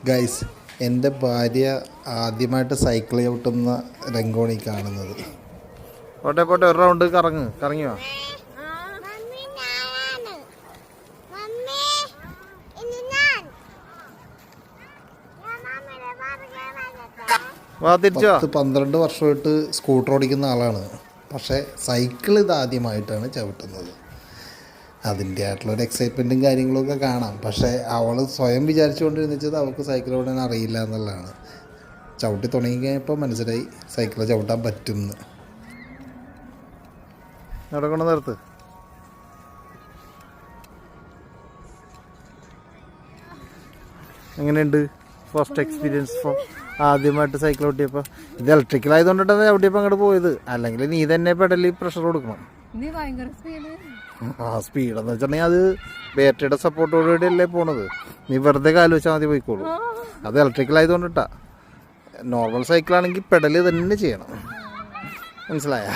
Guys, എൻ്റെ ഭാര്യ ആദ്യമായിട്ട് സൈക്കിൾ ചവിട്ടുന്ന രംഗമാണ് ഈ കാണുന്നത്. പോട്ടെ പോട്ടെ, ഒരു റൗണ്ട് കറങ്ങിയോ? തിരിച്ചോ? 12 വർഷമായിട്ട് സ്കൂട്ടർ ഓടിക്കുന്ന ആളാണ്. പക്ഷേ സൈക്കിൾ ഇത് ആദ്യമായിട്ടാണ് ചവിട്ടുന്നത്. അതിൻ്റെ ആയിട്ടുള്ളൊരു എക്സൈറ്റ്മെൻറ്റും കാര്യങ്ങളൊക്കെ കാണാം. പക്ഷേ അവൾ സ്വയം വിചാരിച്ചുകൊണ്ടിരുന്നത് അവൾക്ക് സൈക്കിൾ ഓടാൻ അറിയില്ല എന്നുള്ളതാണ്. ചവിട്ടി തുടങ്ങി കഴിഞ്ഞപ്പോൾ മനസ്സിലായി സൈക്കിൾ ചവിട്ടാൻ പറ്റുമെന്ന്. അവിടെ കൊണ്ട് നിർത്ത്. എങ്ങനെയുണ്ട് ഫസ്റ്റ് എക്സ്പീരിയൻസ്? ആദ്യമായിട്ട് സൈക്കിൾ ഓട്ടിയപ്പോൾ ഇത് ഇലക്ട്രിക്കലായതുകൊണ്ടാണ് ചവിട്ടിയപ്പോൾ അങ്ങോട്ട് പോയത്. അല്ലെങ്കിൽ നീ തന്നെ പെടലി പ്രഷർ കൊടുക്കണം. സ്പീഡെന്ന് വെച്ചിട്ടുണ്ടെങ്കിൽ അത് ബാറ്ററിയുടെ സപ്പോർട്ടോടുകൂടി അല്ലേ പോണത്. നീ വെറുതെ കാല് വെച്ചാൽ മതി പോയിക്കോളൂ. അത് ഇലക്ട്രിക്കലായതുകൊണ്ടിട്ടാ. നോർമൽ സൈക്കിളാണെങ്കിൽ പെടല് തന്നെ ചെയ്യണം. മനസ്സിലായ?